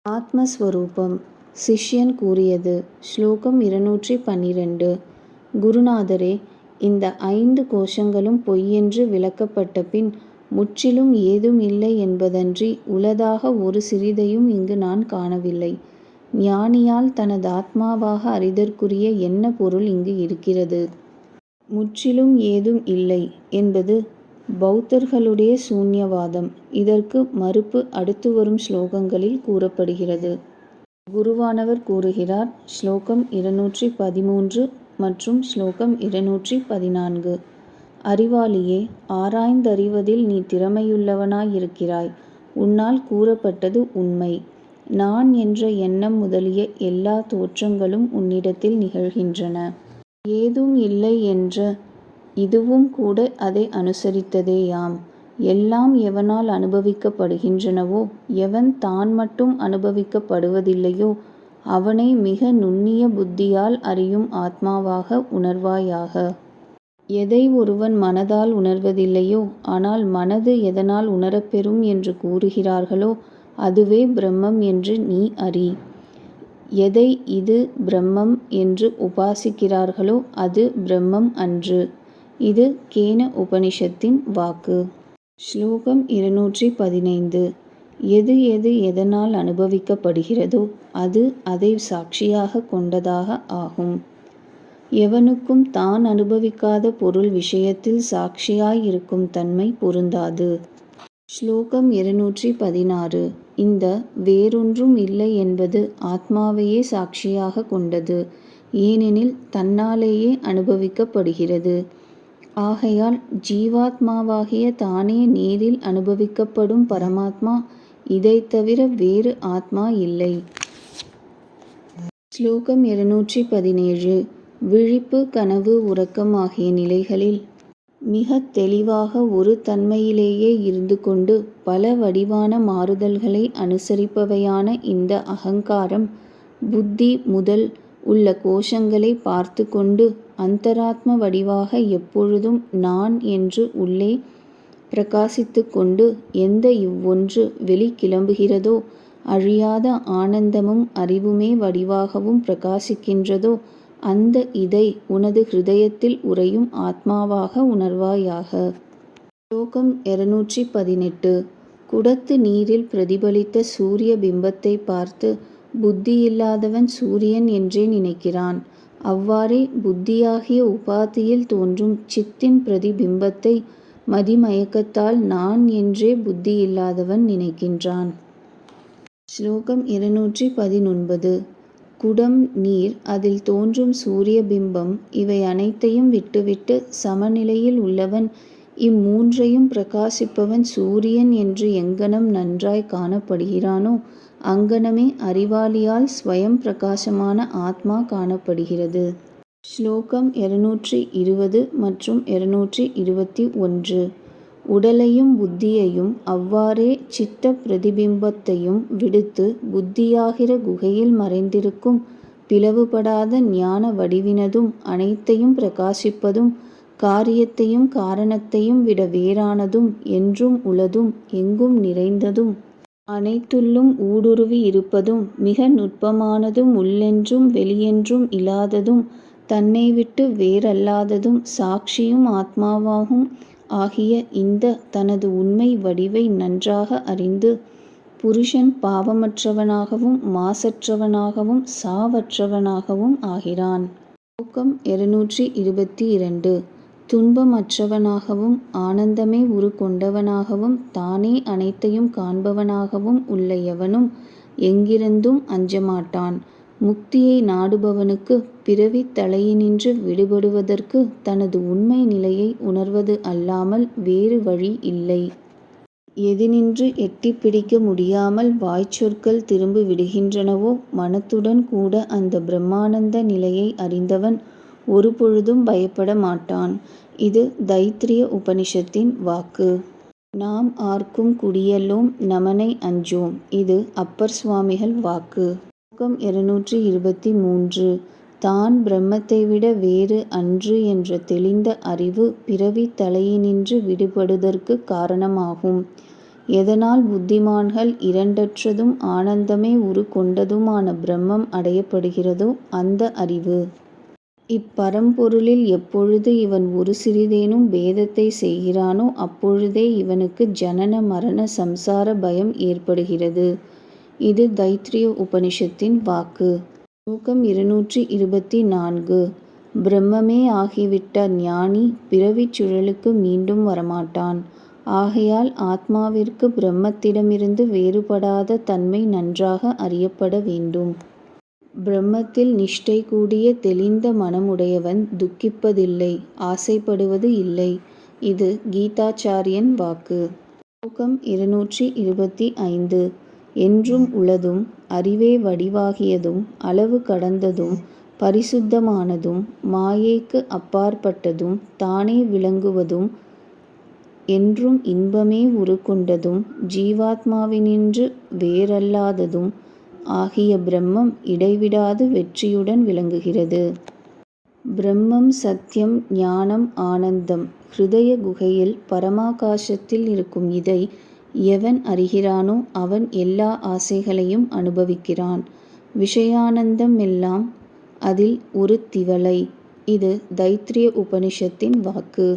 ஆத்மஸ்வரூபம் சிஷ்யன் கூறியது. ஸ்லோகம் 212. குருநாதரே, இந்த 5 கோஷங்களும் பொய்யென்று விளக்கப்பட்ட பின் முற்றிலும் ஏதும் இல்லை என்பதன்றி உளதாக ஒரு சிறிதையும் இங்கு நான் காணவில்லை. ஞானியால் தனது ஆத்மாவாக அறிதற்குரிய என்ன பொருள் இங்கு இருக்கிறது? முற்றிலும் ஏதும் இல்லை என்பது பௌத்தர்களுடைய சூன்யவாதம். இதற்கு மறுப்பு அடுத்து வரும் ஸ்லோகங்களில் கூறப்படுகிறது. குருவானவர் கூறுகிறார். ஸ்லோகம் 213 மற்றும் ஸ்லோகம் 214. அறிவாளியே, ஆராய்ந்தறிவதில் நீ திறமையுள்ளவனாயிருக்கிறாய். உன்னால் கூறப்பட்டது உண்மை. நான் என்ற எண்ணம் முதலிய எல்லா தோற்றங்களும் உன்னிடத்தில் நிகழ்கின்றன. ஏதும் இல்லை என்ற இதுவும் கூட அதை அனுசரித்ததேயாம். எல்லாம் எவனால் அனுபவிக்கப்படுகின்றனவோ, எவன் தான் மட்டும் அனுபவிக்கப்படுவதில்லையோ அவனை மிக நுண்ணிய புத்தியால் அறியும் ஆத்மாவாக உணர்வாயாக. எதை ஒருவன் மனதால் உணர்வதில்லையோ, ஆனால் மனது எதனால் உணரப்பெறும் என்று கூறுகிறார்களோ அதுவே பிரம்மம் என்று நீ அறி. எதை இது பிரம்மம் என்று உபாசிக்கிறார்களோ அது பிரம்மம் அன்று. இது கேன உபனிஷத்தின் வாக்கு. ஸ்லோகம் 215. எது எது எதனால் அனுபவிக்கப்படுகிறதோ அது அதை சாட்சியாக கொண்டதாக ஆகும். எவனுக்கும் தான் அனுபவிக்காத பொருள் விஷயத்தில் சாட்சியாயிருக்கும் தன்மை பொருந்தாது. ஸ்லோகம் 216. இந்த வேறொன்றும் இல்லை என்பது ஆத்மாவையே சாட்சியாக கொண்டது. ஏனெனில் தன்னாலேயே அனுபவிக்கப்படுகிறது. ஆகையால் ஜீவாத்மாவாகிய தானே நேரில் அனுபவிக்கப்படும் பரமாத்மா. இதைத் தவிர வேறு ஆத்மா இல்லை. ஸ்லோகம் 217. விழிப்பு, கனவு, உறக்கம் ஆகிய நிலைகளில் மிகத் தெளிவாக ஒரு தன்மையிலேயே இருந்து கொண்டு பல வடிவான மாறுதல்களை அனுசரிப்பவையான இந்த அகங்காரம் புத்தி முதல் உள்ள கோஷங்களை பார்த்து கொண்டு அந்தராத்ம வடிவாக எப்பொழுதும் நான் என்று உள்ளே பிரகாசித்து கொண்டு எந்த இவ்வொன்று வெளிக்கிளம்புகிறதோ, அழியாத ஆனந்தமும் அறிவுமே வடிவாகவும் பிரகாசிக்கின்றதோ அந்த இதை உனது ஹிருதயத்தில் உறையும் ஆத்மாவாக உணர்வாயாக. ஸ்லோகம் 218. குடத்து நீரில் பிரதிபலித்த சூரிய பிம்பத்தை பார்த்து புத்தியில்லாதவன் சூரியன் என்றே நினைக்கிறான். அவ்வாறே புத்தியாகிய உபாதியில் தோன்றும் சித்தின் பிரதிபிம்பத்தை மதிமயக்கத்தால் நான் என்றே புத்தியில்லாதவன் நினைக்கின்றான். ஸ்லோகம் 219. குடம், நீர், அதில் தோன்றும் சூரிய பிம்பம் இவை அனைத்தையும் விட்டுவிட்டு சமநிலையில் உள்ளவன் இம்மூன்றையும் பிரகாசிப்பவன் சூரியன் என்று எங்கனம் நன்றாய் காணப்படுகிறானோ அங்கனமே அறிவாளியால் ஸ்வயம் பிரகாசமான ஆத்மா காணப்படுகிறது. ஸ்லோகம் 220 மற்றும் 221. உடலையும் புத்தியையும் அவ்வாறே சித்த பிரதிபிம்பத்தையும் விடுத்து புத்தியாகிற குகையில் மறைந்திருக்கும் பிளவுபடாத ஞான வடிவினதும் அனைத்தையும் பிரகாசிப்பதும் காரியத்தையும் காரணத்தையும் விட வேறானதும் என்றும் உளதும் எங்கும் நிறைந்ததும் அனைத்துள்ளும் ஊடுருவி இருப்பதும் மிக நுட்பமானதும் உள்ளென்றும் வெளியென்றும் இல்லாததும் தன்னை விட்டு வேறல்லாததும் சாட்சியும் ஆத்மாவாகும் ஆகிய இந்த தனது உண்மை வடிவை நன்றாக அறிந்து புருஷன் பாவமற்றவனாகவும் மாசற்றவனாகவும் சாவற்றவனாகவும் ஆகிறான். ஸ்லோகம் 222. துன்பமற்றவனாகவும் ஆனந்தமே உரு கொண்டவனாகவும் தானே அனைத்தையும் காண்பவனாகவும் உள்ள எவனும் எங்கிருந்தும் அஞ்சமாட்டான். முக்தியை நாடுபவனுக்கு பிறவித் தலையினின்று விடுபடுவதற்கு தனது உண்மை நிலையை உணர்வது அல்லாமல் வேறு வழி இல்லை. எதினின்று எட்டிப் பிடிக்க முடியாமல் வாய்ச்சொற்கள் திரும்பி விடுகின்றனவோ மனத்துடன் கூட அந்த பிரம்மானந்த நிலையை அறிந்தவன் ஒரு பொழுதும் பயப்பட மாட்டான். இது தைத்திரிய உபனிஷத்தின் வாக்கு. நாம் ஆர்க்கும் குடியல்லோம் நமனை அஞ்சோம். இது அப்பர் சுவாமிகள் வாக்கு. ஸ்லோகம் 223. தான் பிரம்மத்தை விட வேறு அன்று என்ற தெளிந்த அறிவு பிறவி தலையினின்று விடுபடுதற்கு காரணமாகும். எதனால் புத்திமான்கள் இரண்டற்றதும் ஆனந்தமே உரு கொண்டதுமான பிரம்மம் அடையப்படுகிறதோ அந்த அறிவு. இப்பரம்பொருளில் எப்பொழுது இவன் ஒரு சிறிதேனும் பேதத்தை செய்கிறானோ அப்பொழுதே இவனுக்கு ஜனன மரண சம்சார பயம் ஏற்படுகிறது. இது தைத்திரிய உபனிஷத்தின் வாக்கு. ஸ்லோகம் 224. பிரம்மமே ஆகிவிட்ட ஞானி பிறவிச் சுழலுக்கு மீண்டும் வரமாட்டான். ஆகையால் ஆத்மாவிற்கு பிரம்மத்திடமிருந்து வேறுபடாத தன்மை நன்றாக அறியப்பட வேண்டும். பிரம்மத்தில் நிஷ்டை கூடிய தெளிந்த மனமுடையவன் துக்கிப்பதில்லை, ஆசைப்படுவது இல்லை. இது கீதாச்சாரியன் வாக்கு. ஸ்லோகம் 225. என்றும் உளதும் அறிவே வடிவாகியதும் அளவு கடந்ததும் பரிசுத்தமானதும் மாயைக்கு அப்பாற்பட்டதும் தானே விளங்குவதும் என்றும் இன்பமே உருக்கொண்டதும் ஜீவாத்மாவினின்று வேறல்லாததும் ஆகிய பிரம்மம் இடைவிடாது வெற்றியுடன் விளங்குகிறது. பிரம்மம் சத்தியம் ஞானம் ஆனந்தம். ஹிருதய குகையில் பரமாகாசத்தில் இருக்கும் இதை எவன் அறிகிறானோ அவன் எல்லா ஆசைகளையும் அனுபவிக்கிறான். விஷயானந்தம் எல்லாம் அதில் ஒரு திவலை. இது தைத்திரிய உபனிஷத்தின் வாக்கு.